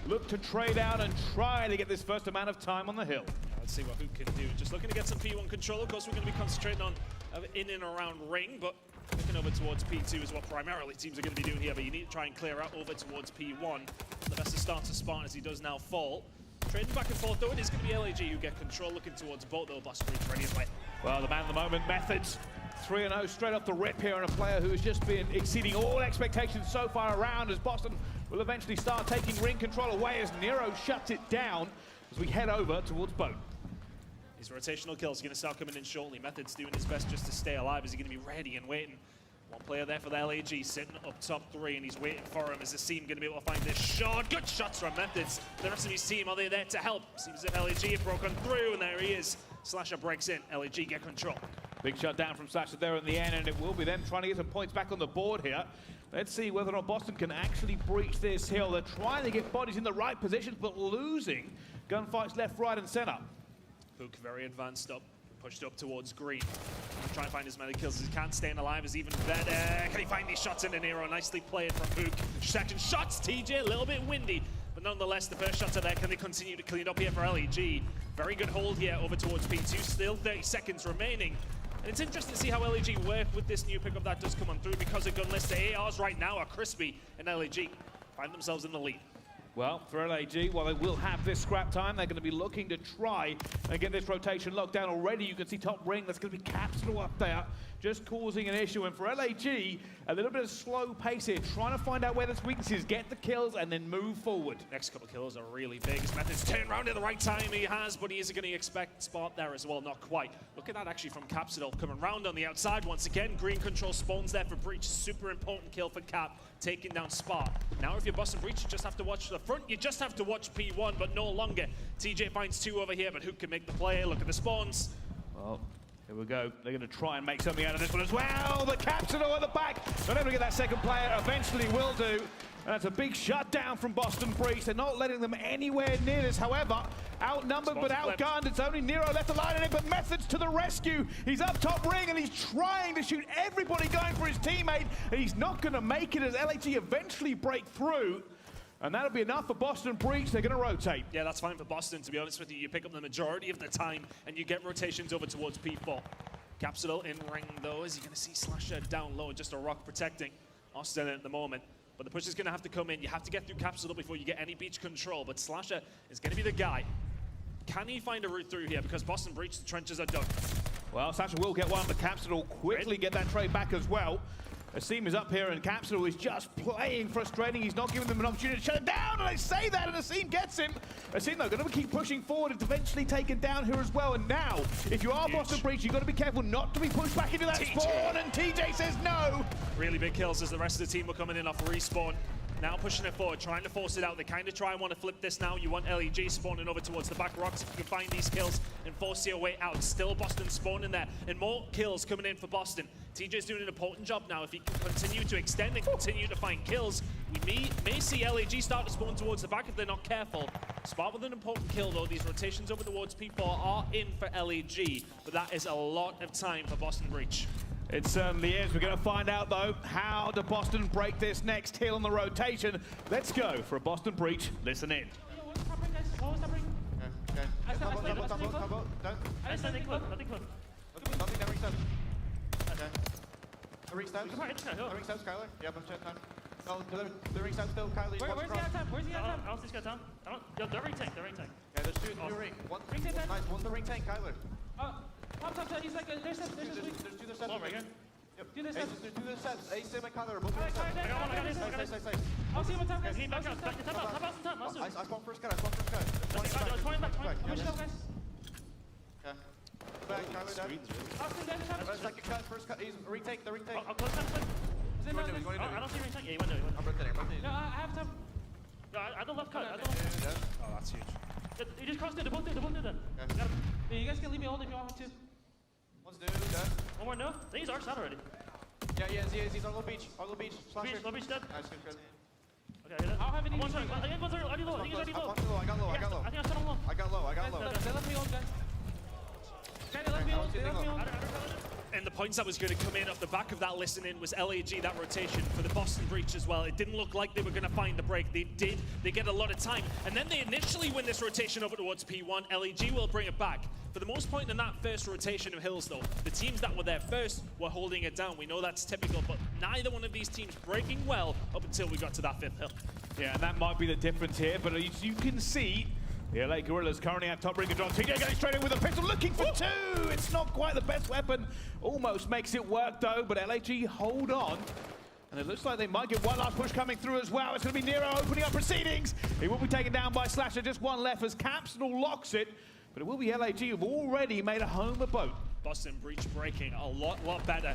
look to trade out and try to get this first amount of time on the hill. Let's see what Hook can do. Just looking to get some P1 control. Of course, we're going to be concentrating on in and around ring, but looking over towards P2 is what primarily teams are going to be doing here, but you need to try and clear out over towards P1. The best to start to spawn as he does now fall. Trading back and forth, though, it is going to be LAG who get control, looking towards both, though. Boston Breach ready as well. Well, the man of the moment, Methods, 3-0 straight off the rip here, and a player who has just been exceeding all expectations so far around, as Boston will eventually start taking ring control away as Nero shuts it down as we head over towards Boat. His rotational kills are going to start coming in shortly. Methods doing his best just to stay alive. Is he going to be ready and waiting? One player there for the LAG sitting up top 3, and he's waiting for him. Is the team going to be able to find this shot? Good shots from Methods. The rest of his team, are they there to help? Seems as if LAG have broken through, and there he is. Slasher breaks in. LAG get control. Big shutdown from Slasher there in the end, and it will be them trying to get some points back on the board here. Let's see whether or not Boston can actually breach this hill. They're trying to get bodies in the right positions, but losing gunfights left, right, and center. Hook very advanced up, pushed up towards green. Try and find as many kills as he can. Staying alive is even better. Can he find these shots in the Nero? Nicely played from Hook. Second shots, TJ, a little bit windy, but nonetheless, the first shots are there. Can they continue to clean up here for LAG? Very good hold here over towards P2. Still 30 seconds remaining. And it's interesting to see how LAG work with this new pickup that does come on through, because of gun list. The ARs right now are crispy, and LAG find themselves in the lead. Well, for LAG, while they will have this scrap time, they're going to be looking to try and get this rotation locked down already. You can see top ring, that's going to be Capsule up there, just causing an issue. And for LAG, a little bit of slow pace here, trying to find out where this weakness is, get the kills, and then move forward. Next couple of kills are really big. His Methods turn around at the right time. He has, but he is going to expect spot there as well. Not quite. Look at that actually from Capsule coming round on the outside once again. Green control spawns there for Breach. Super important kill for Cap, taking down Spot. Now if you're Boston Breach, you just have to watch the front. You just have to watch P1, but no longer. TJ finds 2 over here, but who can make the play? Look at the spawns. Well, here we go. They're going to try and make something out of this one as well. The Capsule at the back. Not able to get that second player. Eventually will do. And that's a big shutdown from Boston Breach. They're not letting them anywhere near this. However, outnumbered but outgunned. It's only Nero left alive in it, but Methods to the rescue. He's up top ring, and he's trying to shoot everybody going for his teammate. And he's not going to make it as LAG eventually break through. And that'll be enough for Boston Breach. They're going to rotate. Yeah, that's fine for Boston, to be honest with you. You pick up the majority of the time, and you get rotations over towards P4. Capsule in ring, though. Is he going to see Slasher down low? Just a rock protecting Austin at the moment. But the push is going to have to come in. You have to get through Capsule before you get any beach control. But Slasher is going to be the guy. Can he find a route through here? Because Boston Breach, the trenches are done. Well, Slasher will get one. The Capsule will quickly get that trade back as well. Asim is up here, and Capsule is just playing frustrating. He's not giving them an opportunity to shut it down, and they say that, and Asim gets him. Asim, though, going to keep pushing forward. It's eventually taken down here as well. And now, if you are Boston Breach, you've got to be careful not to be pushed back into that spawn, and TJ says no. Really big kills as the rest of the team were coming in off respawn. Now pushing it forward, trying to force it out. They kind of try and want to flip this now. You want LAG spawning over towards the back rocks if you can find these kills and force your way out. Still Boston spawning there, and more kills coming in for Boston. TJ's doing an important job now. If he can continue to extend and continue to find kills, we may see LAG start to spawn towards the back if they're not careful. Spot with an important kill, though. These rotations over towards P4 are in for LAG, but that is a lot of time for Boston Breach. It certainly is. We're going to find out, though, how do Boston break this next hill on the rotation. Let's go for a Boston Breach. Listen in. Where's he at? I don't see this guy down. Yo, they're ring tank. Yeah, there's two ring. One, nice, one's the ring tank, Kyler. Top, he's like, there's this week. There's two steps. Oh, right here. Yep. Do this Hey, steps. do the steps. Hey, Sim and Kyler are both doing steps. I got this. Nice. I'll see him on top, guys. Back out, top. I'll I spawned first guy. 20 back. How much go, guys? Yeah. Back, Kyler, down. Austin, down, top. Second cut, first cut. He's retake, the retake. I'll close time. What do you want to do? I don't see ring tank. Yeah, you want to do it. I'm rotating. No, I have top. No, I don't left cut. Oh, that's huge. You just crossed it. They're both there. Yeah, you guys can leave me hold if you want me to. One's done. One more, no? These are shot already. Yeah, he's on low beach. Slasher. Low beach dead. Nice, good. Okay, I don't have any. One shot. I think one's already low. I think he's already low. I got low. I think I shot him low. I got low. They left me hold, guys. Okay, they left me hold. And the points that was going to come in off the back of that listening was LAG, that rotation for the Boston Breach as well. It didn't look like they were going to find the break. They did. They get a lot of time. And then they initially win this rotation over towards P1. LAG will bring it back. For the most part in that first rotation of hills, though, the teams that were there first were holding it down. We know that's typical, but neither one of these teams breaking well up until we got to that fifth hill. Yeah, and that might be the difference here, but as you can see, the LA Guerrillas currently have top ringer John. TJ going straight in with a pistol, looking for two! It's not quite the best weapon. Almost makes it work, though, but LAG hold on. And it looks like they might get one last push coming through as well. It's going to be Nero opening up proceedings. He will be taken down by Slasher. Just one left as Capsule locks it. But it will be LAG who've already made a home of both. Boston Breach breaking a lot better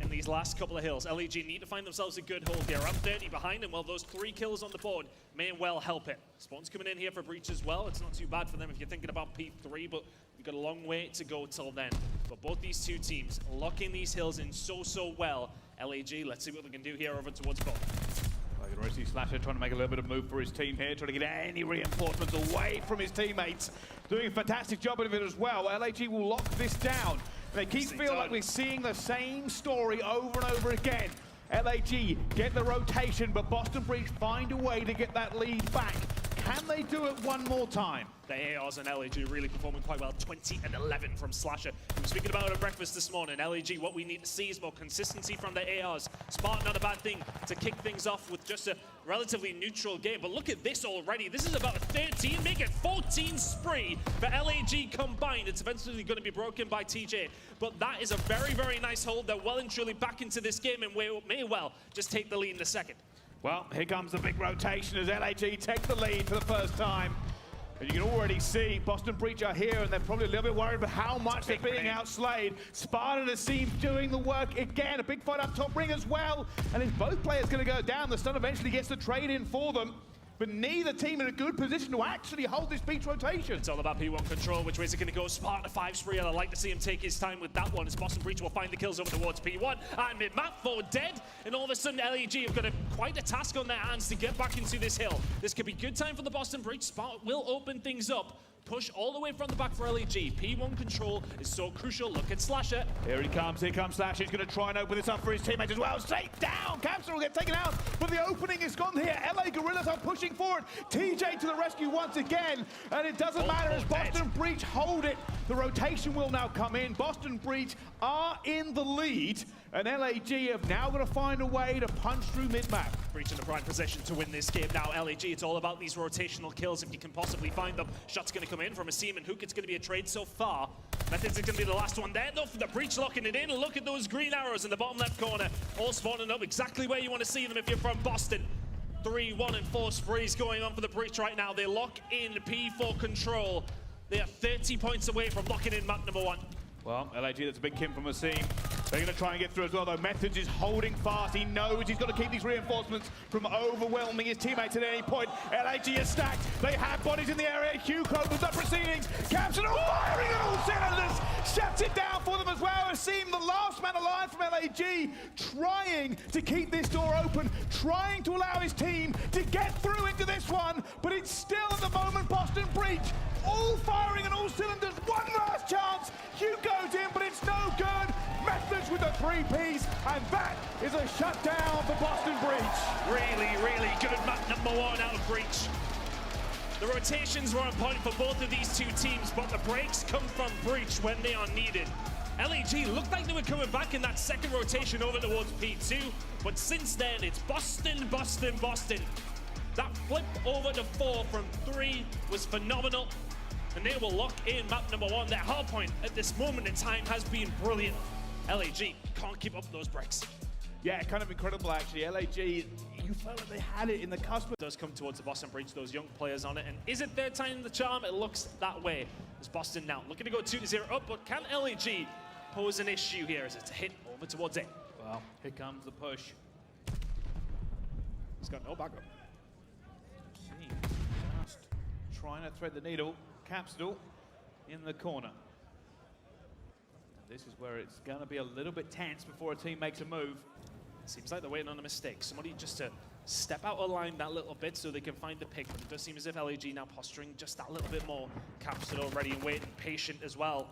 in these last couple of hills. LAG need to find themselves a good hold here. Up 30 behind them. Well, those 3 kills on the board may well help it. Spawn's coming in here for Breach as well. It's not too bad for them if you're thinking about P3, but we've got a long way to go till then. But both these two teams locking these hills in so well. LAG, let's see what we can do here over towards bot. You can already see Slasher trying to make a little bit of move for his team here, trying to get any reinforcements away from his teammates. Doing a fantastic job of it as well. LAG will lock this down. They keep feeling like we're seeing the same story over and over again. LAG get the rotation, but Boston Breach find a way to get that lead back. Can they do it one more time? The ARs and LAG really performing quite well. 20 and 11 from Slasher. We were speaking about it at breakfast this morning. LAG, what we need to see is more consistency from the ARs. Spartan, not a bad thing to kick things off with just a relatively neutral game. But look at this already. This is about a 13, make it 14 spree for LAG combined. It's eventually going to be broken by TJ. But that is a very nice hold. They're well and truly back into this game and may well just take the lead in a second. Well, here comes the big rotation as LAG take the lead for the first time. And you can already see Boston Breach are here, and they're probably a little bit worried about how much they're being outslayed. Spartan has seen doing the work again. A big fight up top ring as well. And if both players going to go down, the stun eventually gets the trade in for them. But neither team in a good position to actually hold this beach rotation. It's all about P1 control. Which way is it going to go? Spartan a 5 spree, and I'd like to see him take his time with that one as Boston Breach will find the kills over towards P1. And mid-map 4 dead, and all of a sudden LAG have got quite a task on their hands to get back into this hill. This could be good time for the Boston Breach. Spartan will open things up. Push all the way from the back for LAG. P1 control is so crucial. Look at Slasher. Here comes Slasher. He's going to try and open this up for his teammates as well. Straight down. Capsule will get taken out, but the opening is gone here. LA Guerrillas are pushing forward. TJ to the rescue once again, and it doesn't matter as Boston Breach hold it. The rotation will now come in. Boston Breach are in the lead, and LAG have now got to find a way to punch through mid-map. Breach in the prime position to win this game now. LAG, it's all about these rotational kills if you can possibly find them. Shot's going to come in from a Seaman Hook. It's going to be a trade so far. Methods is going to be the last one there, though, for the Breach locking it in. Look at those green arrows in the bottom left corner. All spawning up exactly where you want to see them if you're from Boston. 3, 1, and 4 sprees going on for the Breach right now. They lock in P4 control. They are 30 points away from locking in map number 1. Well, LAG, that's a big Kim from Asim. They're going to try and get through as well, though. Methods is holding fast. He knows he's got to keep these reinforcements from overwhelming his teammates at any point. LAG is stacked. They have bodies in the area. Hugo opens up proceedings. Captain firing on all cylinders. Shuts it down for them as well. Asim, the last man alive from LAG, trying to keep this door open, trying to allow his team to get through into this one, but it's still at the moment Boston Breach. All firing on all cylinders. One last chance. Hugo's in, but it's no good. Methods with the 3-piece, and that is a shutdown for Boston Breach. Really good map number 1 out of Breach. The rotations were on point for both of these two teams, but the breaks come from Breach when they are needed. LAG looked like they were coming back in that second rotation over towards P2, but since then it's Boston. That flip over to 4 from 3 was phenomenal, and they will lock in map number 1. Their hard point at this moment in time has been brilliant. LAG can't keep up those breaks. Yeah, kind of incredible actually. LAG, you felt like they had it in the cusp. It does come towards the Boston Breach, those young players on it, and is it their time to charm? It looks that way. As Boston now looking to go 2-0 up, but can LAG pose an issue here as it's a hit over towards it? Well, here comes the push. He's got no backup. Just trying to thread the needle. Capsule in the corner. This is where it's going to be a little bit tense before a team makes a move. Seems like they're waiting on a mistake. Somebody just to step out of line that little bit so they can find the pick. But it does seem as if LAG now posturing just that little bit more. Capsule already and waiting, patient as well.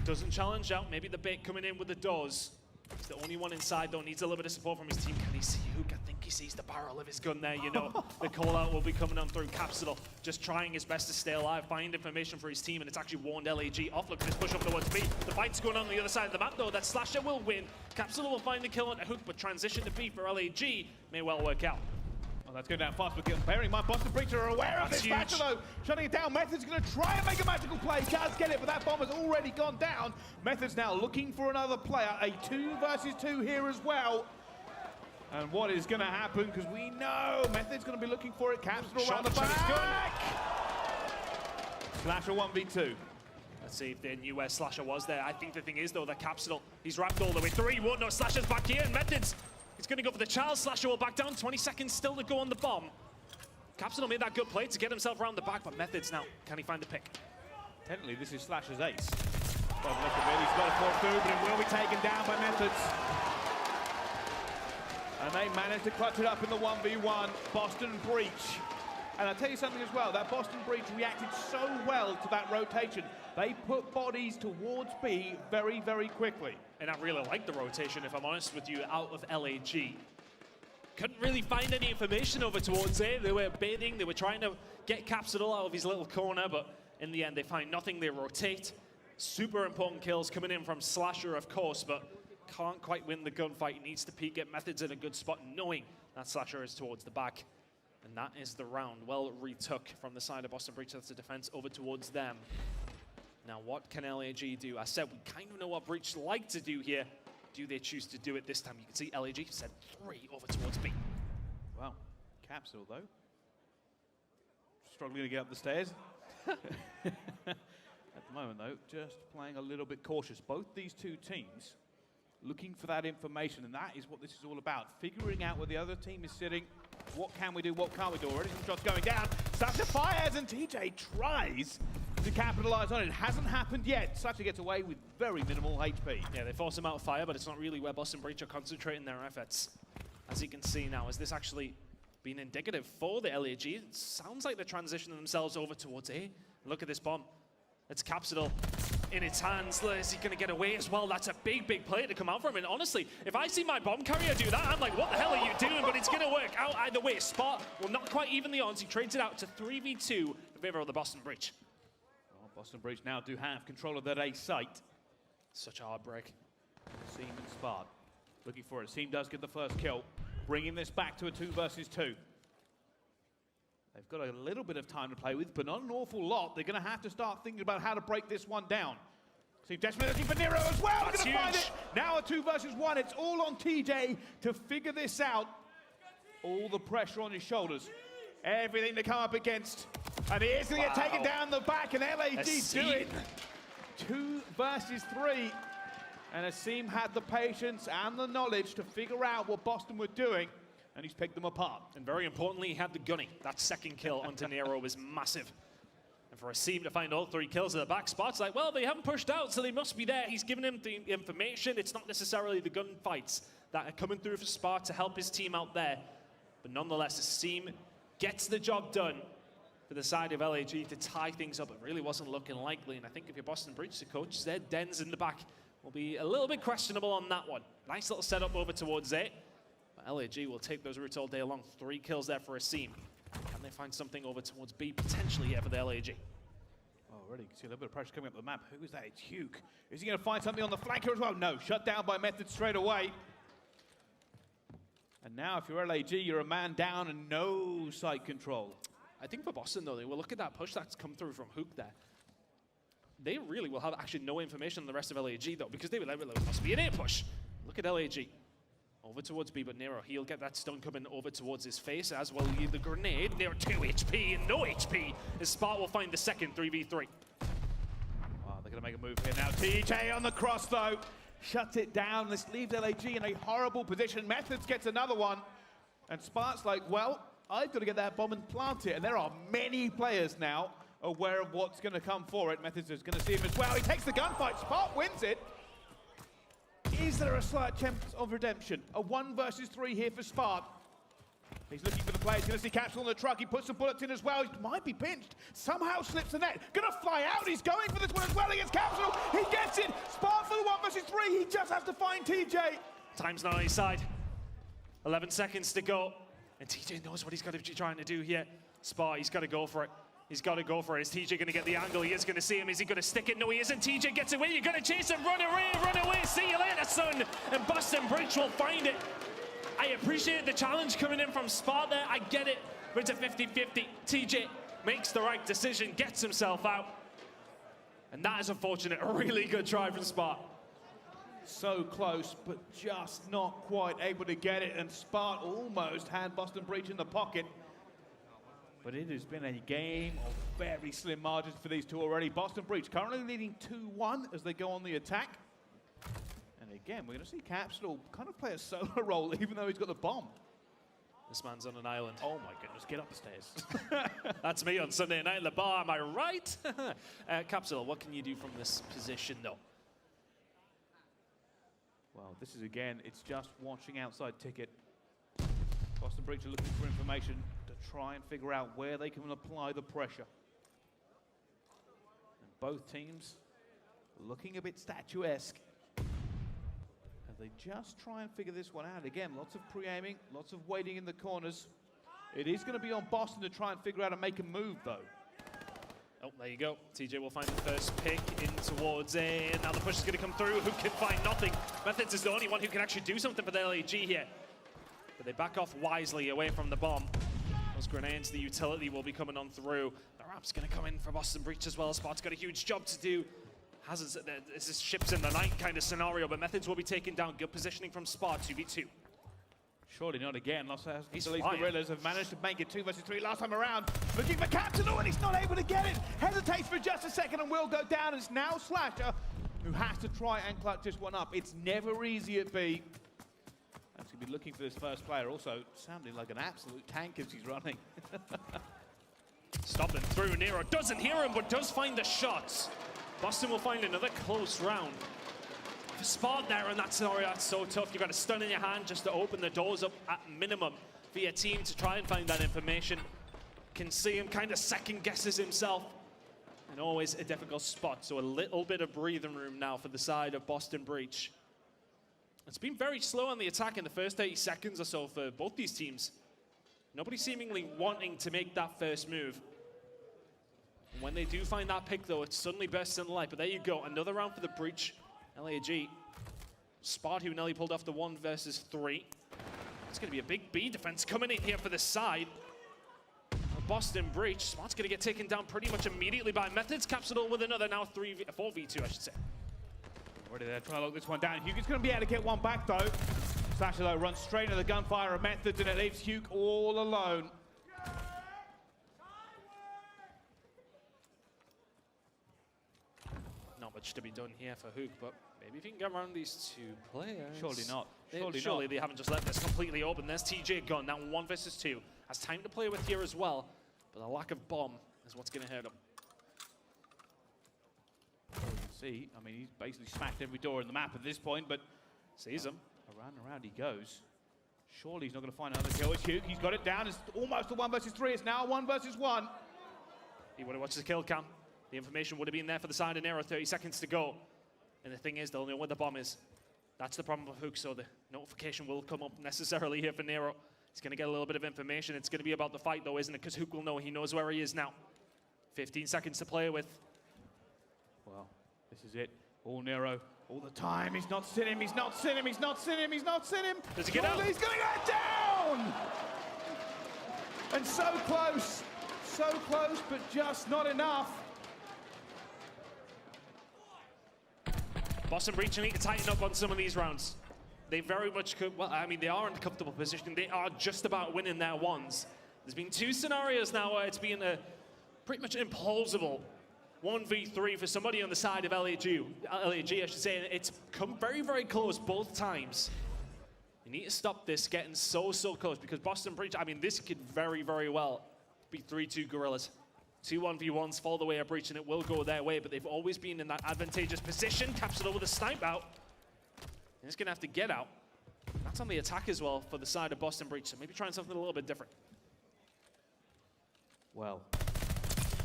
Doesn't challenge out. Maybe the bait coming in with the doors. He's the only one inside, though. Needs a little bit of support from his team. Can he see Hook? I think he sees the barrel of his gun there. You know, the call-out will be coming on through. Capsule just trying his best to stay alive, find information for his team, and it's actually warned LAG off. Look at this push up towards B. The fight's going on the other side of the map, though. That Slasher will win. Capsule will find the kill onto Hook, but transition to B for LAG may well work out. Well, that's going down fast, but bearing in mind, Boston Breach are aware of this Slasher, though. Shutting it down. Method's going to try and make a magical play. Does get it, but that bomb has already gone down. Method's now looking for another player. A 2 versus 2 here as well. And what is going to happen? Because we know Method's going to be looking for it. Capsule around the back. Slasher 1v2. Let's see if they knew where Slasher was there. I think the thing is, though, that Capsule, he's wrapped all the way. 3-1. No, Slasher's back here, and Method's. He's going to go for the child. Slasher will back down. 20 seconds still to go on the bomb. Capsule made that good play to get himself around the back, but Methods now, can he find the pick? Technically, this is Slasher's ace. Doesn't look a bit. He's got to fall through, but it will be taken down by Methods. And they managed to clutch it up in the 1v1. Boston Breach. And I'll tell you something as well, that Boston Breach reacted so well to that rotation. They put bodies towards B very, very quickly. And I really like the rotation, if I'm honest with you, out of LAG. Couldn't really find any information over towards A. They were baiting, they were trying to get Capsule out of his little corner, but in the end they find nothing, they rotate. Super important kills coming in from Slasher, of course, but can't quite win the gunfight. He needs to peek, get Methods in a good spot, knowing that Slasher is towards the back. And that is the round. Well retook from the side of Boston Breach. That's the defense over towards them. Now, what can LAG do? I said we kind of know what Breach like to do here. Do they choose to do it this time? You can see LAG sent 3 over towards B. Well, Capsule, though. Struggling to get up the stairs. At the moment, though, just playing a little bit cautious. Both these two teams looking for that information, and that is what this is all about. Figuring out where the other team is sitting. What can we do? What can't we do? Already some shots going down. Sasha fires, and TJ tries to capitalize on it. It hasn't happened yet. Sasha gets away with very minimal HP. Yeah, they force him out of fire, but it's not really where Boston Breach are concentrating their efforts. As you can see now, is this actually been indicative for the LAG? It sounds like they're transitioning themselves over towards A. Look at this bomb. It's Capsule in its hands. Is he going to get away as well? That's a big, big play to come out from him. And honestly, if I see my bomb carrier do that, I'm like, what the hell are you doing? But it's going to work out either way. Spot will not quite even the odds. He trades it out to 3v2 in favor of the Boston Breach. Well, Boston Breach now do have control of that A site. Such a hard break. Seam and Spart looking for it. Seam does get the first kill, bringing this back to a 2 versus 2. They've got a little bit of time to play with, but not an awful lot. They're going to have to start thinking about how to break this one down. See, desperately looking for Nero as well. That's going to find it. Now a 2 versus 1. It's all on TJ to figure this out. All the pressure on his shoulders. Everything to come up against. And he is going to get taken down the back, and LAG do it. 2 versus 3. And Asim had the patience and the knowledge to figure out what Boston were doing. And he's picked them apart. And very importantly, he had the gunny. That second kill onto Nero was massive. And for Asim to find all 3 kills at the back, Spot's like, well, they haven't pushed out, so they must be there. He's given him the information. It's not necessarily the gunfights that are coming through for Spot to help his team out there. But nonetheless, Asim gets the job done for the side of LAG to tie things up. It really wasn't looking likely. And I think if you're Boston Breach, the coach, their dens in the back will be a little bit questionable on that one. Nice little setup over towards A. LAG will take those routes all day long. 3 kills there for Asim. Can they find something over towards B potentially here for the LAG? Oh, already you can see a little bit of pressure coming up the map. Who is that? It's Hugh. Is he going to find something on the flank here as well? No, shut down by Method straight away. And now if you're LAG, you're a man down and no site control. I think for Boston, though, they will look at that push that's come through from Hook there. They really will have actually no information on the rest of LAG, though, because they must be an A push. Look at LAG. Over towards B, but Nero, he'll get that stun coming over towards his face, as well as the grenade. Nero 2 HP and no HP, as Spart will find the second 3v3. Wow, they're going to make a move here now. TJ on the cross, though. Shuts it down. This leaves LAG in a horrible position. Methods gets another one. And Spart's like, well, I've got to get that bomb and plant it. And there are many players now aware of what's going to come for it. Methods is going to see him as well. He takes the gunfight. Spart wins it. Is there a slight chance of redemption? A 1 versus 3 here for Spart. He's looking for the play. He's going to see Capsule on the truck. He puts some bullets in as well. He might be pinched. Somehow slips the net. Going to fly out. He's going for this one as well against Capsule. He gets it. Spart for the 1 versus 3. He just has to find TJ. Time's not on his side. 11 seconds to go. And TJ knows what he's got to be trying to do here. Spart, he's got to go for it. He's got to go for it. Is TJ going to get the angle? He is going to see him. Is he going to stick it? No, he isn't. TJ gets away. You're going to chase him. Run away. See you later, son. And Boston Bridge will find it. I appreciate the challenge coming in from Spart there. I get it. But it's a 50-50. TJ makes the right decision, gets himself out. And that is unfortunate. A really good try from Spart. So close, but just not quite able to get it. And Spart almost had Boston Breach in the pocket. But it has been a game of very slim margins for these two already. Boston Breach currently leading 2-1 as they go on the attack. And again, we're going to see Capsule kind of play a solo role, even though he's got the bomb. This man's on an island. Oh my goodness, get up the stairs. That's me on Sunday night at the bar, am I right? Capsule, what can you do from this position, though? Well, this is again, it's just watching outside ticket. Boston Breach are looking for information to try and figure out where they can apply the pressure. And both teams looking a bit statuesque as they just try and figure this one out. Again, lots of pre-aiming, lots of waiting in the corners. It is going to be on Boston to try and figure out and make a move, though. Oh, there you go. TJ will find the first pick in towards A. And now the push is going to come through. Who can find nothing? Methods is the only one who can actually do something for the LAG here. But they back off wisely away from the bomb. Those grenades, the utility will be coming on through. The ramp's going to come in for Boston Breach as well. Spart's got a huge job to do. This is ships in the night kind of scenario, but Methods will be taken down. Good positioning from Spart, 2v2. Surely not again. Los He's Angeles flying. Guerrillas have managed to make it 2 versus 3 last time around. Looking for Capsule, and he's not able to get it. Hesitates for just a second and will go down. It's now Slasher who has to try and clutch this one up. It's never easy at B. That's going to be looking for this first player. Also sounding like an absolute tank as he's running. Stopping through. Nero doesn't hear him, but does find the shots. Boston will find another close round. For Spart there in that scenario, that's so tough. You've got a stun in your hand just to open the doors up at minimum for your team to try and find that information. Can see him kind of second guesses himself. And always a difficult spot. So a little bit of breathing room now for the side of Boston Breach. It's been very slow on the attack in the first 80 seconds or so for both these teams. Nobody seemingly wanting to make that first move. And when they do find that pick, though, it suddenly bursts into light. But there you go, another round for the Breach. LAG. Spart, who nearly pulled off the 1 versus 3. It's going to be a big B defense coming in here for the side. Boston Breach. Spart's going to get taken down pretty much immediately by Methods. Capsule with another now 4v2, I should say. Already there, trying to lock this one down. Hugo's going to be able to get one back, though. Slasher, though, runs straight into the gunfire of Methods, and it leaves Hugh all alone. Not much to be done here for Hook, but maybe if he can get around these two players. Surely not. Surely they haven't just left this completely open. There's TJ gone, now 1 versus 2. Has time to play with here as well, but the lack of bomb is what's going to hurt him. Well, you can see, I mean, he's basically smacked every door in the map at this point, but sees him. Around and around he goes. Surely he's not going to find another kill. It's Hugh. He's got it down. It's almost a 1 versus 3. It's now 1 versus 1. He would have watched the kill cam. The information would have been there for the side of Nero. 30 seconds to go. And the thing is, they'll know where the bomb is. That's the problem with Hook, so the notification will come up necessarily here for Nero. He's going to get a little bit of information. It's going to be about the fight, though, isn't it? Because Hook will know. He knows where he is now. 15 seconds to play with. Well, this is it. All Nero, all the time. He's not seen him. He's not seen him. He's not seen him. He's not seen him. Does he get out? He's going to get down! And so close, but just not enough. Boston Breach need to tighten up on some of these rounds. They very much could, well, I mean, they are in a comfortable position. They are just about winning their ones. There's been 2 scenarios now where it's been a pretty much implausible 1v3 for somebody on the side of LAG, I should say. It's come very, very close both times. You need to stop this getting so close, because Boston Breach, I mean, this could very, very well be 3-2 Guerrillas. 2 1v1s fall the way of Breach, and it will go their way, but they've always been in that advantageous position. Capsule with a snipe out. And it's going to have to get out. That's That's on the attack as well for the side of Boston Breach, so maybe trying something a little bit different. Well,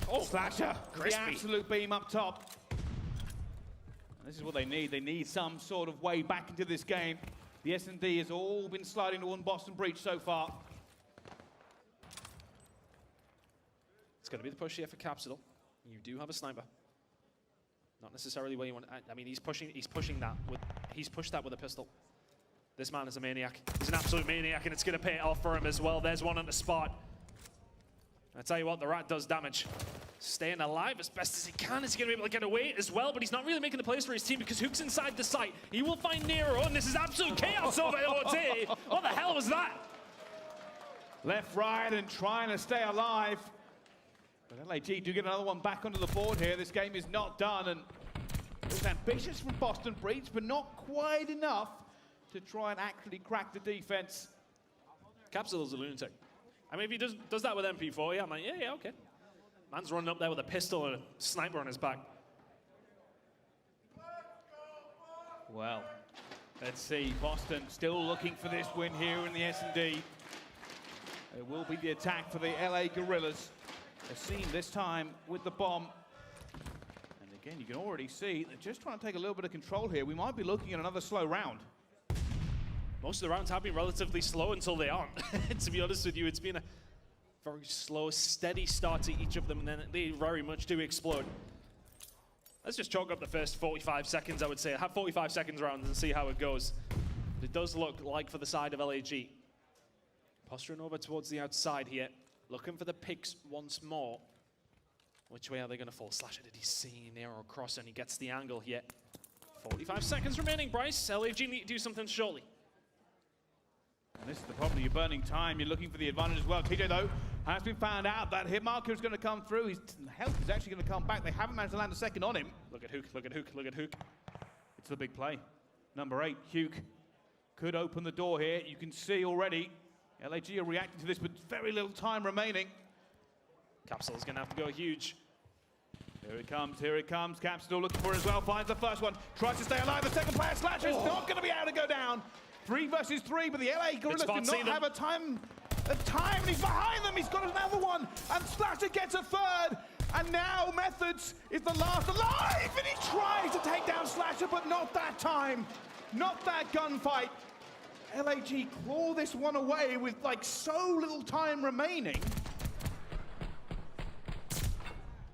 Oh, Slasher, the crispy. absolute beam up top. And this is what they need. They need some sort of way back into this game. The S&D has all been sliding to one Boston Breach so far. It's going to be the push here for Capsule. You do have a sniper. Not necessarily where you want. I mean, he's pushing that with. He's pushed that with a pistol. This man is a maniac. He's an absolute maniac, and it's going to pay off for him as well. There's one on the spot. I tell you what, the rat does damage. Staying alive as best as he can. Is he going to be able to get away as well? But he's not really making the plays for his team because Hook's inside the site. He will find Nero, and this is absolute chaos over LOT. What the hell was that? Left, right, and trying to stay alive. But LAG do get another one back onto the board here. This game is not done, and it was ambitious from Boston Breach, but not quite enough to try and actually crack the defense. Capsule's a lunatic. I mean, if he does that with MP4, yeah, I'm like, yeah, okay. Man's running up there with a pistol and a sniper on his back. Well, let's see. Boston still looking for this win here in the S&D. It will be the attack for the LA Guerrillas. A scene this time with the bomb. And again, you can already see they're just trying to take a little bit of control here. We might be looking at another slow round. Most of the rounds have been relatively slow until they aren't. To be honest with you, it's been a very slow, steady start to each of them, and then they very much do explode. Let's just chalk up the first 45 seconds, I would say. Have 45 seconds rounds and see how it goes. It does look like for the side of LAG. Posturing over towards the outside here, looking for the picks once more. Which way are they going to fall? Slasher, did he see Nero across, and he gets the angle here. 45 seconds remaining, Bryce. LAG need to do something shortly. And this is the problem. You're burning time. You're looking for the advantage as well. TJ, though, has been found out that hit marker is going to come through. His health is actually going to come back. They haven't managed to land a second on him. Look at Hook, look at Hook, look at Hook. It's the big play. Number 8, Hugh, could open the door here. You can see already LAG are reacting to this with very little time remaining. Capsule's going to have to go huge. Here it comes, here it comes. Cap's still looking for it as well. Finds the first one. Tries to stay alive. The second player, Slasher, is not going to be able to go down. 3 versus 3, but the LA Guerrillas do not have a time. And he's behind them. He's got another one. And Slasher gets a third. And now Methods is the last alive. And he tries to take down Slasher, but not that time. Not that gunfight. LAG claw this one away with like so little time remaining.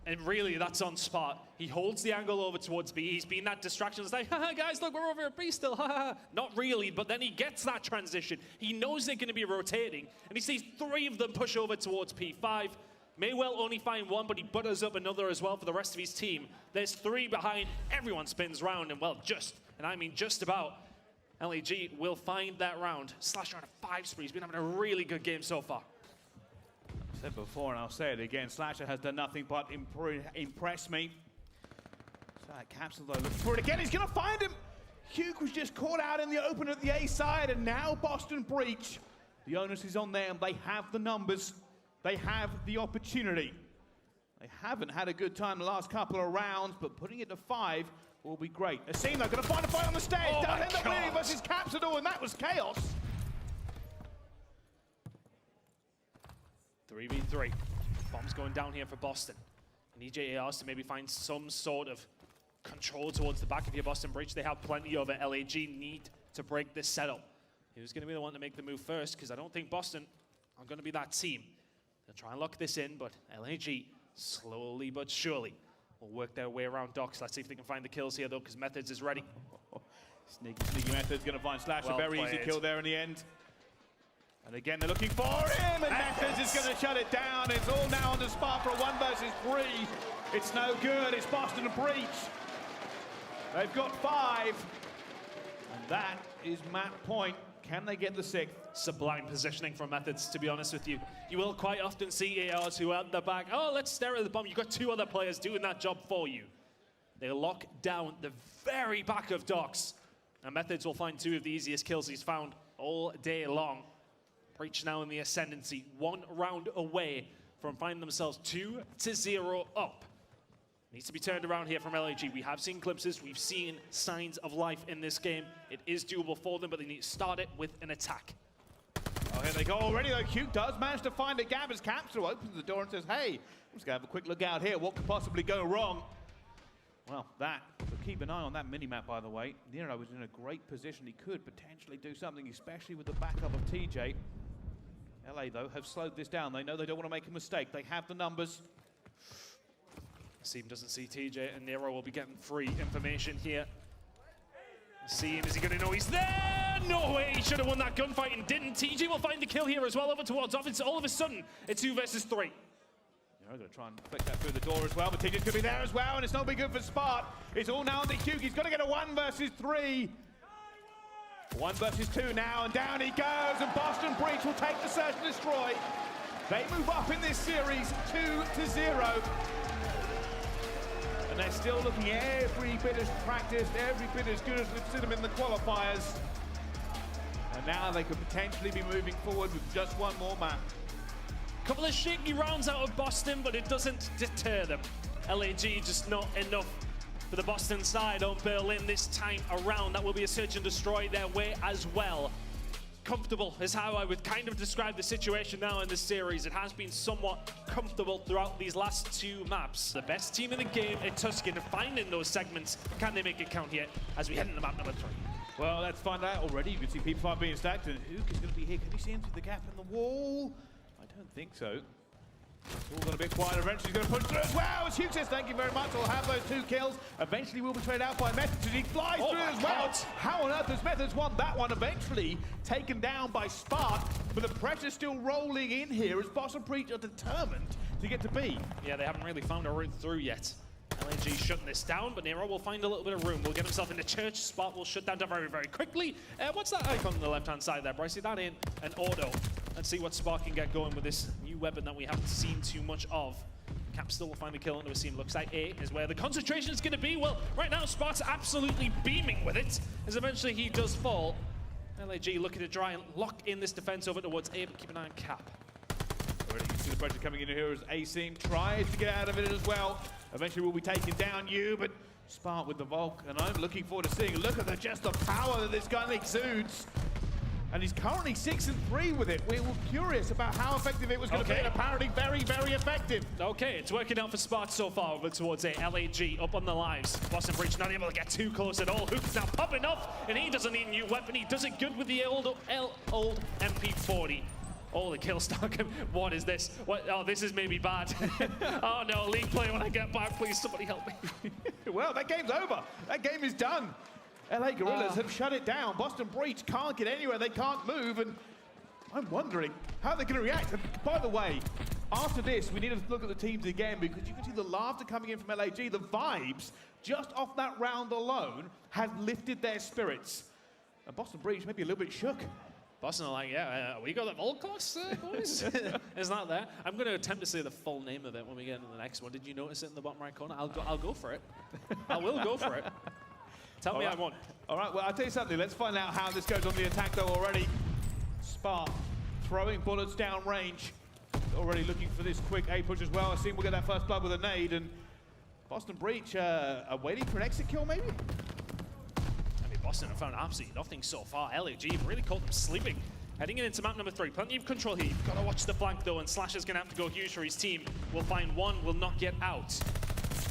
And really, that's on spot. He holds the angle over towards B. He's been that distraction. It's like, haha, guys, look, we're over at B still. Haha. Not really, but then he gets that transition. He knows they're going to be rotating, and he sees 3 of them push over towards P5. May well only find one, but he butters up another as well for the rest of his team. There's 3 behind. Everyone spins round, and well, and I mean just about. LAG will find that round. Slasher on a 5 spree. He's been having a really good game so far. I said before, and I'll say it again, Slasher has done nothing but impress me. So Capsule, though, looks for it again. He's going to find him. Hugh was just caught out in the open at the A side, and now Boston Breach. The onus is on them. They have the numbers. They have the opportunity. They haven't had a good time the last couple of rounds, but putting it to 5 will be great. Asimo going to find a fight on the stairs. Oh Does end up winning versus Capsule, and that was chaos. 3v3. Bombs going down here for Boston. And EJARs to maybe find some sort of control towards the back of your Boston Breach. They have plenty of it. LAG need to break this setup. Who's going to be the one to make the move first? Because I don't think Boston are going to be that team. They'll try and lock this in, but LAG, slowly but surely, will work their way around Docks. Let's see if they can find the kills here, though, because Methods is ready. Sneaky Methods going to find Slasher. Well Very played. easy kill there in the end. And again, they're looking for him, and Methods is going to shut it down. It's all now on the spot for a 1 versus 3. It's no good. It's Boston Breach. They've got 5. And that is Matt Point. Can they get the 6th? Sublime positioning from Methods, to be honest with you. You will quite often see ARs who are at the back. Oh, let's stare at the bomb. You've got 2 other players doing that job for you. They lock down the very back of Docks. And Methods will find 2 of the easiest kills he's found all day long. Breach now in the ascendancy, 1 round away from finding themselves 2-0 up. Needs to be turned around here from LAG. We have seen glimpses. We've seen signs of life in this game. It is doable for them, but they need to start it with an attack. Oh, here they go already, though. Q does manage to find a gap as Capsule opens the door and says, hey, I'm just going to have a quick look out here. What could possibly go wrong? Well, but keep an eye on that mini-map, by the way. Nero was in a great position. He could potentially do something, especially with the backup of TJ. LA, though, have slowed this down. They know they don't want to make a mistake. They have the numbers. Seam doesn't see TJ, and Nero will be getting free information here. Seam, is he going to know he's there? No way, he should have won that gunfight and didn't. TJ will find the kill here as well over towards offense. All of a sudden, it's 2 versus 3. They're going to try and flick that through the door as well, but TJ's going to be there as well, and it's not be good for Spart. It's all now on the Hugh. He's got to get a 1 versus 3. 1 versus 2 now, and down he goes, and Boston Breach will take the search and destroy. They move up in this series 2-0. And they're still looking every bit as practiced, every bit as good as we've seen them in the qualifiers. And now they could potentially be moving forward with just one more map. Couple of shaky rounds out of Boston, but it doesn't deter them. LAG just not enough for the Boston side on Berlin this time around. That will be a search and destroy their way as well. Comfortable is how I would kind of describe the situation now in this series. It has been somewhat comfortable throughout these last 2 maps. The best team in the game at Tuscan finding those segments. Can they make it count here as we head into map number 3? Well, let's find out already. You can see people being stacked, and Hook is going to be here. Can you see him through the gap in the wall? I don't think so. It's all got a bit quiet. Eventually, he's going to push through as well. As Hugh says, thank you very much. We'll have those 2 kills. Eventually, we'll be traded out by Methods. He flies through as well. God. How on earth has Methods won that one? Eventually, taken down by Spark. But the pressure's still rolling in here as Boston Breach are determined to get to B. Yeah, they haven't really found a route through yet. LNG shutting this down, but Nero will find a little bit of room. Will get himself into church. Spot will shut down very, very quickly. What's that icon on the left-hand side there, Bryce? Is that in an auto? Let's see what Spark can get going with this new weapon that we haven't seen too much of. Cap still will find a kill into a Seam. Looks like A is where the concentration is going to be. Well, right now, Spark's absolutely beaming with it, as eventually he does fall. LAG looking to try and lock in this defense over towards A, but keep an eye on Cap. Already you see the pressure coming in here as A-Seam tries to get out of it as well. Eventually we'll be taking down you, but Spark with the Volk, and I'm looking forward to seeing. Look at just the power that this gun exudes. And he's currently 6-3 with it. We were curious about how effective it was going to be, and apparently very, very effective. Okay, it's working out for Spark so far over towards A. LAG up on the lives. Boston Breach not able to get too close at all. Hook's now popping off, and he doesn't need a new weapon. He does it good with the old MP40. Oh, the kill stock. What is this? What? Oh, this is maybe bad. Oh no, league play when I get back. Please, somebody help me. Well, that game's over. That game is done. LA Guerrillas have shut it down. Boston Breach can't get anywhere. They can't move, and I'm wondering how they're going to react. And by the way, after this, we need to look at the teams again, because you can see the laughter coming in from LAG. The vibes, just off that round alone, have lifted their spirits. And Boston Breach may be a little bit shook. Boston are like, yeah, we got the Volt class, boys. It's not there. I'm going to attempt to say the full name of it when we get into the next one. Did you notice it in the bottom right corner? I'll go for it. I will go for it. Tell me I won. All right, well, I'll tell you something. Let's find out how this goes on the attack, though, already. Spark throwing bullets down range. Already looking for this quick A push as well. I see we'll get that first blood with a nade, and Boston Breach are waiting for an exit kill, maybe? I mean, Boston have found absolutely nothing so far. LAG have really caught them sleeping. Heading into map number 3. Plenty of control here. You've got to watch the flank, though, and Slash is going to have to go huge for his team. Will find one, will not get out.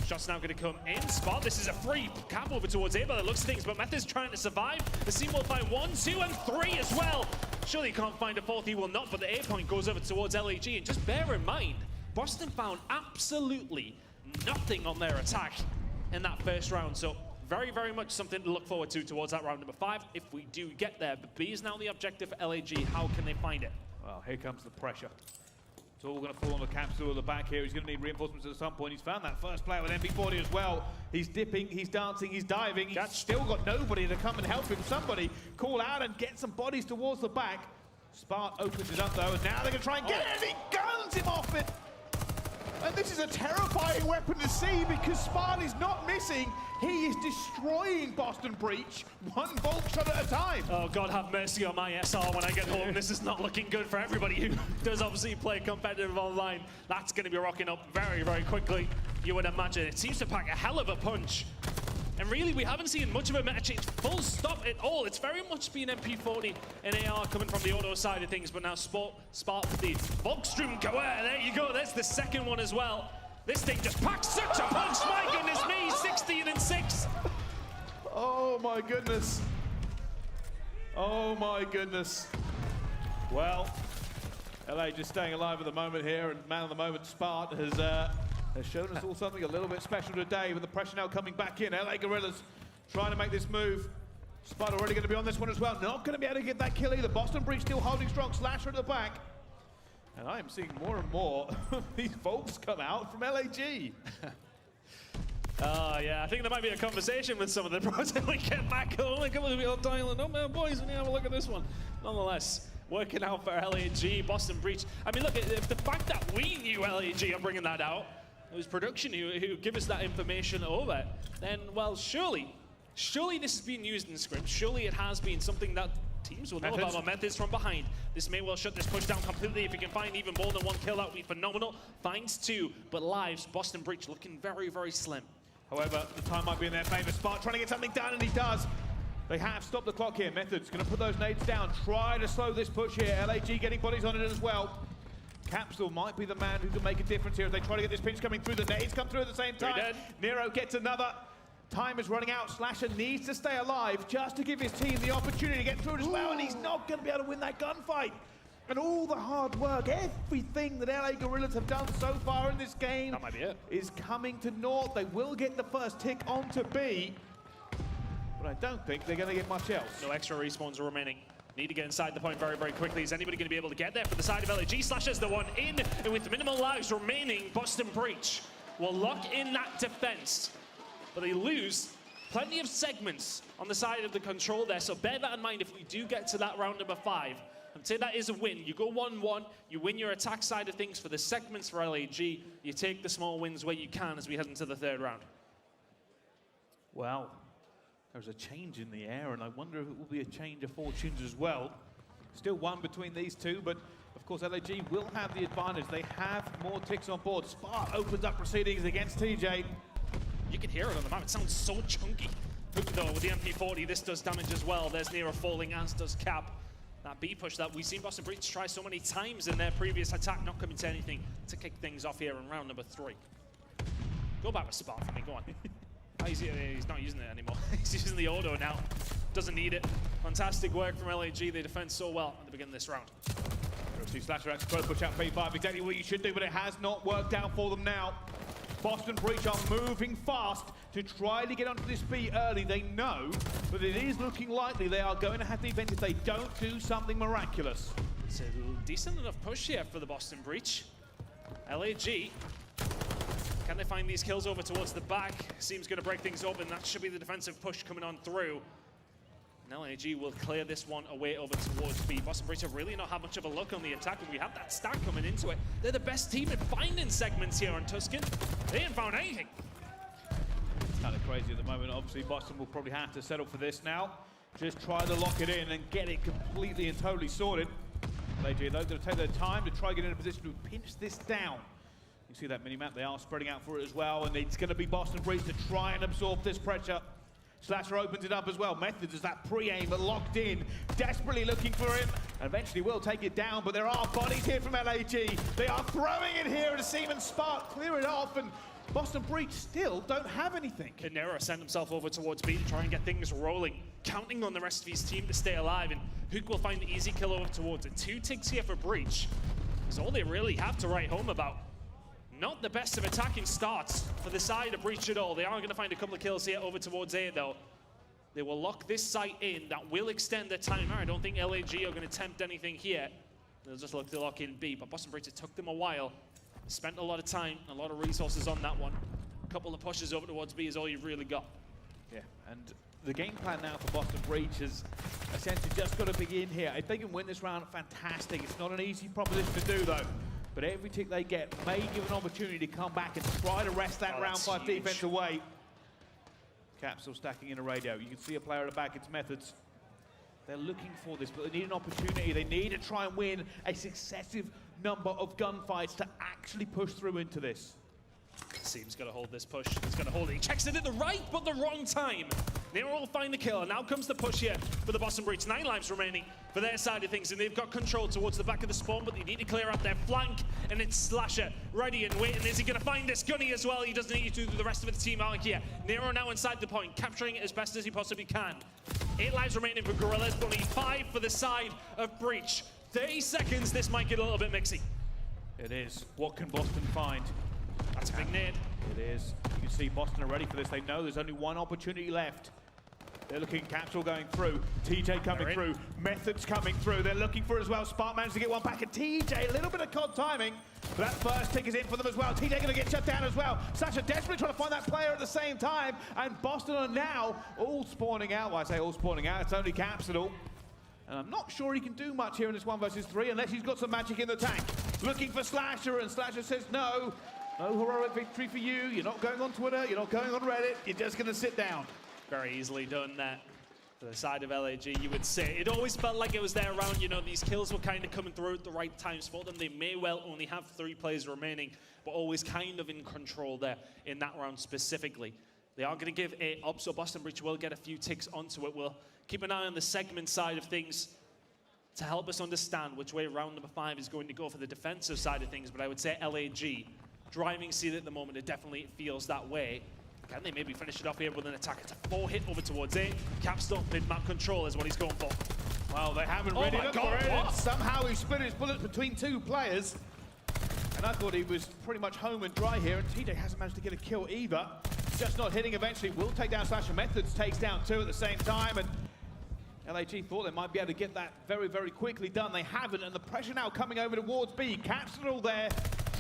Shot's now going to come in. Spot, this is a free cap over towards A by the looks of things, but Method's trying to survive. The Seam will find 1, 2, and 3 as well. Surely he can't find a 4th, he will not, but the A point goes over towards LAG. And just bear in mind, Boston found absolutely nothing on their attack in that first round. So very, very much something to look forward to towards that round number 5 if we do get there. But B is now the objective for LAG. How can they find it? Well, here comes the pressure. It's all going to fall on the Capsule at the back here. He's going to need reinforcements at some point. He's found that first player with MP40 as well. He's dipping, he's dancing, he's diving. He's still got nobody to come and help him. Somebody call out and get some bodies towards the back. Spark opens it up though, and now they're going to try and get it, and he guns him off it. And this is a terrifying weapon to see because Spartan is not missing. He is destroying Boston Breach one bulk shot at a time. Oh, God have mercy on my SR when I get home. This is not looking good for everybody who does obviously play competitive online. That's going to be rocking up very, very quickly, you would imagine. It seems to pack a hell of a punch. And really, we haven't seen much of a meta change, full stop at all. It's very much been MP40 and AR coming from the auto side of things, but now Spark with the Volkstrom Goer. There you go, that's the second one as well. This thing just packs such a punch, my goodness me, 16 and 6. Oh my goodness. Oh my goodness. Well, LA just staying alive at the moment here, and man of the moment, Spart has shown us all something a little bit special today, with the pressure now coming back in. LA Guerrillas trying to make this move. Spart already going to be on this one as well. Not going to be able to get that kill either. Boston Breach still holding strong. Slasher at the back. And I am seeing more and more of these Volks come out from LAG. Yeah, I think there might be a conversation with some of the pros when we get back home. A couple of people dialing up, man, boys, we need to have a look at this one. Nonetheless, working out for LAG, Boston Breach. I mean, look, if the fact that we knew LAG are bringing that out, it was production who give us that information over, then, well, surely this is being used in script. Surely it has been something that teams will know about. Our methods from behind. This may well shut this push down completely. If you can find even more than one kill, that would be phenomenal. Finds two, but lives, Boston Breach looking very, very slim. However, the time might be in their favor. Spark trying to get something done, and he does. They have stopped the clock here. Method's going to put those nades down, try to slow this push here. LAG getting bodies on it as well. Capsule might be the man who can make a difference here as they try to get this pinch coming through. The nades come through at the same time. Nero gets another. Time is running out. Slasher needs to stay alive just to give his team the opportunity to get through it as well, and he's not going to be able to win that gunfight. And all the hard work, everything that LA Guerrillas have done so far in this game that might be it. Is coming to naught. They will get the first tick onto B, but I don't think they're going to get much else. No extra respawns remaining. Need to get inside the point very, very quickly. Is anybody going to be able to get there for the side of LAG? Slasher's the one in, and with minimal lives remaining, Boston Breach will lock in that defense. But they lose plenty of segments on the side of the control there, so bear that in mind if we do get to that round number 5. I'd say that is a win. You go 1-1, you win your attack side of things for the segments for LAG, you take the small wins where you can as we head into the 3rd round. Well, there's a change in the air, and I wonder if it will be a change of fortunes as well. Still one between these two, but of course LAG will have the advantage. They have more ticks on board. Spark opens up proceedings against TJ. You can hear it on the map. It sounds so chunky. Hook, though, with the MP40, this does damage as well. There's Nero falling, as does Cap. That B push that we've seen Boston Breach try so many times in their previous attack, not coming to anything to kick things off here in round number 3. Go back with Spark for me, go on. He's not using it anymore. He's using the auto now. Doesn't need it. Fantastic work from LAG. They defend so well at the beginning of this round. See Slasher actually trying to push out P5, exactly what you should do, but it has not worked out for them now. Boston Breach are moving fast to try to get onto this B early. They know, but it is looking likely they are going to have the event if they don't do something miraculous. It's a decent enough push here for the Boston Breach. LAG, can they find these kills over towards the back? Seems going to break things open. That should be the defensive push coming on through. And LAG will clear this one away over towards B. Boston Breach have really not had much of a look on the attack, and we have that stack coming into it. They're the best team at finding segments here on Tuscan. They ain't found anything. It's kind of crazy at the moment. Obviously, Boston will probably have to settle for this now. Just try to lock it in and get it completely and totally sorted. LAG, though, going to take their time to try to get in a position to pinch this down. You see that mini-map, they are spreading out for it as well, and it's going to be Boston Breach to try and absorb this pressure. Slasher opens it up as well. Methods is that pre-aim, but locked in, desperately looking for him, and eventually will take it down, but there are bodies here from LAG. They are throwing it here to Seaman Spark, clear it off, and Boston Breach still don't have anything. And Nero sent himself over towards B to try and get things rolling, counting on the rest of his team to stay alive, and Hook will find the easy kill over towards it. 2 ticks here for Breach. It's all they really have to write home about. Not the best of attacking starts for the side of Breach at all. They are going to find a couple of kills here over towards A, though. They will lock this site in. That will extend their timer. I don't think LAG are going to tempt anything here. They'll just look to lock in B. But Boston Breach, it took them a while. Spent a lot of time, a lot of resources on that one. A couple of pushes over towards B is all you've really got. Yeah, and the game plan now for Boston Breach is essentially just got to begin here. If they can win this round, fantastic. It's not an easy proposition to do, though. but every tick they get may give an opportunity to come back and try to wrest that round 5 huge. defense away. Capsule stacking in a radio. You can see a player at the back, it's Methods. They're looking for this, but they need an opportunity. They need to try and win a successive number of gunfights to actually push through into this. Seem's got to hold this push. He's going to hold it. He checks it at the right, but the wrong time. Nero will find the kill. And now comes the push here for the Boston Breach. 9 lives remaining for their side of things, and they've got control towards the back of the spawn, but they need to clear out their flank, and it's Slasher ready and waiting. Is he going to find this Gunny as well? He doesn't need to do the rest of the team out here. Nero now inside the point, capturing it as best as he possibly can. 8 lives remaining for Guerrillas, but only 5 for the side of Breach. 30 seconds, this might get a little bit mixy. It is. What can Boston find? That's a big nade. It is. You can see Boston are ready for this. They know there's only one opportunity left. They're looking Capsule going through. TJ coming through. Methods coming through. They're looking for it as well. Spark managed to get one back at TJ. A little bit of COD timing. But that first tick is in for them as well. TJ going to get shut down as well. Sasha desperately trying to find that player at the same time. And Boston are now all spawning out. Well, I say all spawning out. It's only Capsule. And I'm not sure he can do much here in this 1 versus 3 unless he's got some magic in the tank. Looking for Slasher, and Slasher says no. No heroic victory for you. You're not going on Twitter. You're not going on Reddit. You're just going to sit down. Very easily done that for the side of LAG, you would say. It always felt like it was there around, you know, these kills were kind of coming through at the right times for them. They may well only have 3 players remaining, but always kind of in control there in that round specifically. They are going to give it up, so Boston Breach will get a few ticks onto it. We'll keep an eye on the segment side of things to help us understand which way round number 5 is going to go for the defensive side of things, but I would say LAG, driving seat at the moment, it definitely feels that way. Can they maybe finish it off here with an attack? It's a 4 hit over towards A. Capstone mid-map control is what he's going for. Well, they haven't Oh ready my up God, for it. what? Somehow he split his bullets between 2 players. And I thought he was pretty much home and dry here, and TJ hasn't managed to get a kill either. Just not hitting eventually. Will take down Slasher. Methods takes down 2 at the same time, and LAG thought they might be able to get that very, very quickly done. They haven't, and the pressure now coming over towards B. Capsule there,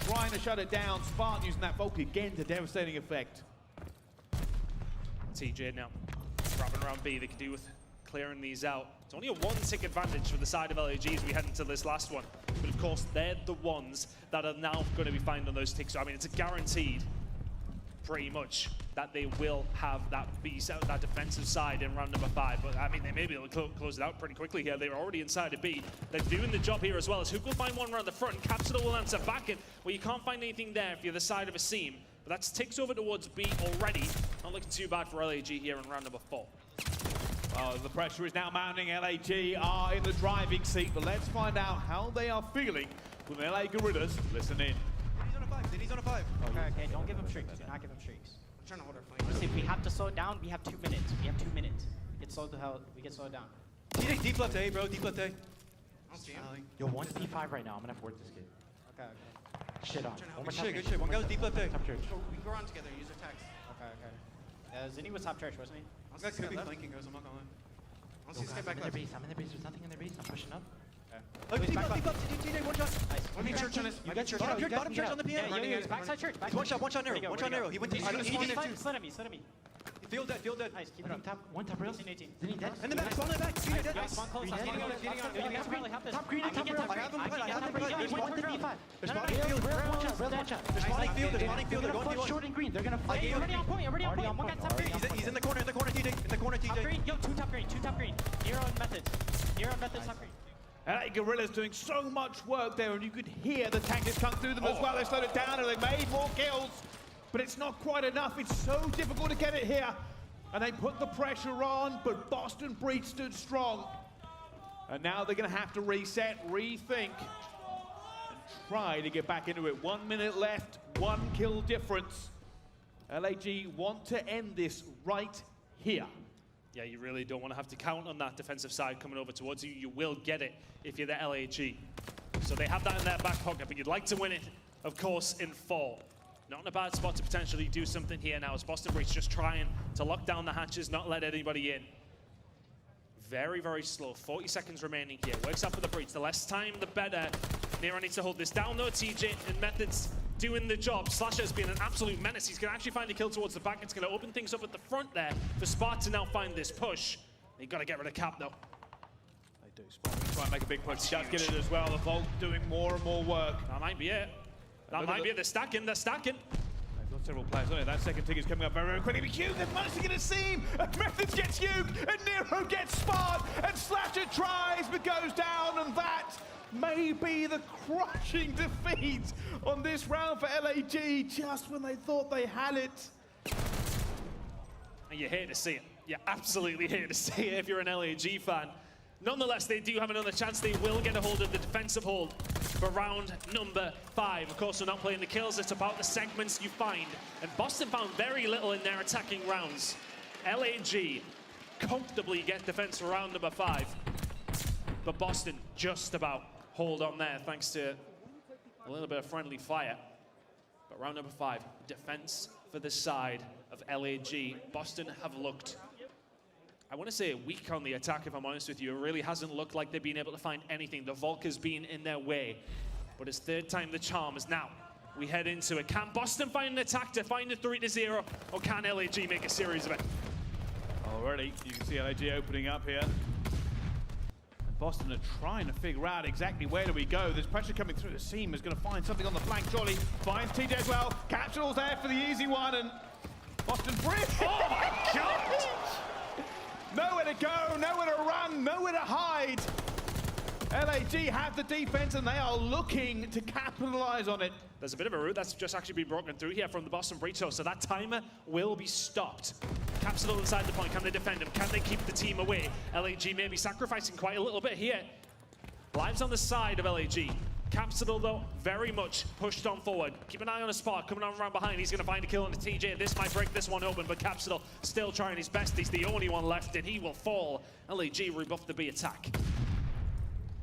trying to shut it down. Spark using that Volk again to devastating effect. TJ now wrapping around B. They can do with clearing these out. It's only a 1 tick advantage for the side of LAG as we head into this last one. But of course, they're the ones that are now going to be finding those ticks. So, I mean, it's a guaranteed, pretty much, that they will have that that defensive side in round number 5. But I mean, they may be able to close it out pretty quickly here. They were already inside of B. They're doing the job here as well. As Hook will find one around the front. Capsule will answer back in. Well, you can't find anything there if you're the side of a seam. But that's ticks over towards B already. Not looking too bad for LAG here in round number 4. The pressure is now mounting. LAG are in the driving seat, but let's find out how they are feeling with LA Guerrillas. Listen in. He's on a 5. He's on a 5. Okay, don't give him streaks. Do not give him streaks. I'm trying to hold our flank. Honestly, if we have to slow it down, we have 2 minutes. We have 2 minutes. Get slowed the hell. We get slowed down. TJ, deep left A, bro. Deep left A. I don't see him. Yo, 1 P5 right now. I'm gonna have to work this kid. Okay. Shit on. Good shit, good shit. One guy was deep left A. Top church. We go around together. Use attacks. Okay. Zinni was top church, wasn't he? One guy could be flanking us. I'm not gonna lie. I don't see this guy I'm back in left. their base. I'm in their base. There's nothing in their base. I'm pushing up. Look, deep left. TJ, one shot. Nice. One need church on us. You got church. Bottom church on the Yeah, piano. he's backside church. He's one shot narrow. One shot narrow. He went to. He's gonna spawn there too. Slid at me, slid at me. Field dead. Field dead. Nice, keep it up. One top rails. 18, 18. Then he dead. In the back. Spawn in the back. TJ dead. Nice, one close. Green I'm dead. getting on it. Getting on it. You guys probably have this. Top green and I can top get rails. top I have him. green. I have him. I can get One to top green. P5. They're spawning field. Rails one shot. Rails one shot. They're spawning field. They're spawning field. They're going Flank D1. short and green. They're gonna I flank. gave Already on point, already on point. One guy top green. He's in the corner. In the corner, TJ. In the corner, Top TJ. green. Yo, 2 top green. 2 top green. Nero and Methods. Nero and Methods top green. LA Guerrillas doing so much work there, and you could hear the tankers come through them as well. They slowed it down, and they made more kills. But it's not quite enough. It's so difficult to get it here. And they put the pressure on, but Boston Breach stood strong. And now they're going to have to reset, rethink, and try to get back into it. 1 minute left, 1 kill difference. LAG want to end this right here. Yeah, you really don't want to have to count on that defensive side coming over towards you. You will get it if you're the LAG. So they have that in their back pocket, but you'd like to win it, of course, in 4. Not in a bad spot to potentially do something here now as Boston Breach just trying to lock down the hatches, not let anybody in. Very, very slow. 40 seconds remaining here. Works out for the Breach. The less time, the better. Nero needs to hold this down, though. TJ and Methods doing the job. Slasher's been an absolute menace. He's going to actually find a kill towards the back. It's going to open things up at the front there for Spark to now find this push. They've got to get rid of Cap, though. They do. Spawn try and make a big push. He does get it as well. The Vault doing more and more work. That might be it. That might be it. They're stacking. They're stacking. They've got several players on it. That second tick is coming up very, very quickly. But Hugh, they've managed to get a seam. And Methods gets Hugh. And Nero gets Spot. And Slasher tries but goes down. And that may be the crushing defeat on this round for LAG just when they thought they had it. And you hate to see it. You absolutely hate to see it if you're an LAG fan. Nonetheless, they do have another chance. They will get a hold of the defensive hold for round number 5. Of course, we're not playing the kills. It's about the segments you find. And Boston found very little in their attacking rounds. LAG comfortably get defense for round number 5. But Boston just about hold on there thanks to a little bit of friendly fire. But round number 5, defense for the side of LAG. Boston have looked, I want to say, weak on the attack, if I'm honest with you. It really hasn't looked like they've been able to find anything. The Volk has been in their way. But it's third time the charm is now. We head into it. Can Boston find an attack to find the 3-0, or can LAG make a series of it? Already, you can see LAG opening up here. And Boston are trying to figure out exactly where do we go. There's pressure coming through. The seam is going to find something on the flank. Surely finds TJ as well. Capsule's there for the easy one, and Boston Bridge. Oh my God! Nowhere to go, nowhere to run, nowhere to hide. LAG have the defense and they are looking to capitalize on it. There's a bit of a route that's just actually been broken through here from the Boston Breach, so that timer will be stopped. Capsule inside the point. Can they defend him? Can they keep the team away? LAG may be sacrificing quite a little bit here. Lives on the side of LAG. Capsule, though, very much pushed on forward. Keep an eye on a Spot coming on around behind. He's going to find a kill on the TJ. This might break this one open, but Capsule still trying his best. He's the only one left, and he will fall. LAG rebuff the B attack.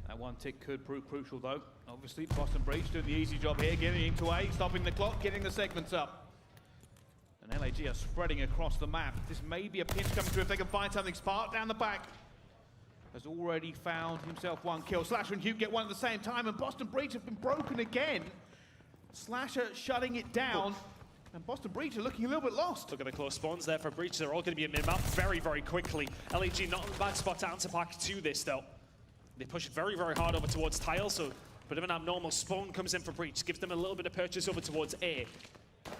That one tick could prove crucial, though. Obviously, Boston Breach doing the easy job here, getting into A, stopping the clock, getting the segments up. And LAG are spreading across the map. This may be a pinch coming through if they can find something. Spark down the back has already found himself one kill. Slasher and Hugh get one at the same time, and Boston Breach have been broken again. Slasher shutting it down, and Boston Breach are looking a little bit lost. Look at the close spawns there for Breach. They're all going to be at mid-map very, very quickly. LAG not in a bad spot to answer back to this, though. They push it very, very hard over towards Tile, so a bit of an abnormal spawn comes in for Breach. Gives them a little bit of purchase over towards A,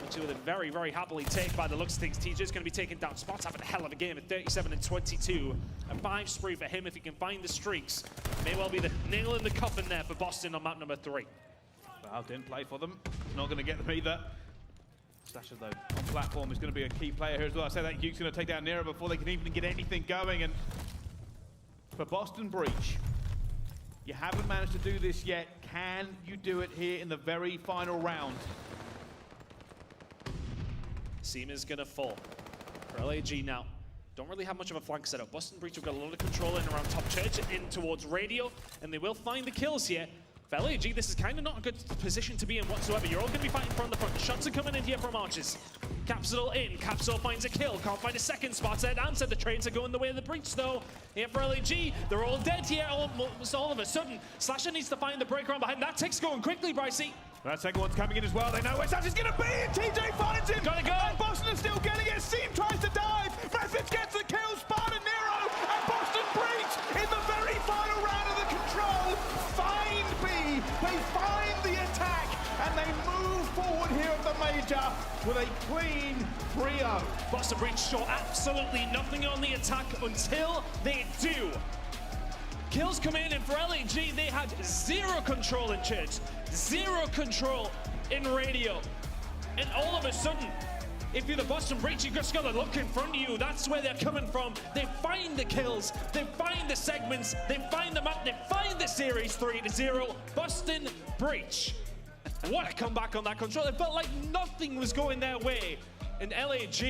which they would very, very happily take by the looks of things. TJ's going to be taken down. Spot's having a hell of a game at 37 and 22. A 5 spree for him if he can find the streaks. May well be the nail in the coffin there for Boston on map number 3. Well, didn't play for them. Not going to get them either. Slasher, though, on platform is going to be a key player here as well. I say that Hugh's going to take down Nero before they can even get anything going. And for Boston Breach, you haven't managed to do this yet. Can you do it here in the very final round? Seam is going to fall for LAG now. Don't really have much of a flank setup. Boston Breach have got a lot of control in around top church, in towards radio, and they will find the kills here. For LAG, this is kind of not a good position to be in whatsoever. You're all going to be fighting from the front. Shots are coming in here from Arches. Capsule in. Capsule finds a kill. Can't find a second Spot. Said answer. The trades are going the way of the Breach, though. Here for LAG. They're all dead here almost all of a sudden. Slasher needs to find the break around behind. That tick's going quickly, Brycey. That second one's coming in as well. They know where Slasher's going to be, and TJ finds him. Gotta go. And Boston is still getting it. Seam tries to dive. Methods gets the kill. Spot and Nero. And Boston Breach in the very final round of the control. Find B. They find the attack. And they move forward here at the major with a clean 3-0. Boston Breach saw absolutely nothing on the attack until they do. Kills come in, and for LAG, they had zero control in church, zero control in radio. And all of a sudden, if you're the Boston Breach, you just gotta look in front of you. That's where they're coming from. They find the kills, they find the segments, they find the map, they find the series 3-0. Boston Breach. What a comeback on that control. It felt like nothing was going their way. And LAG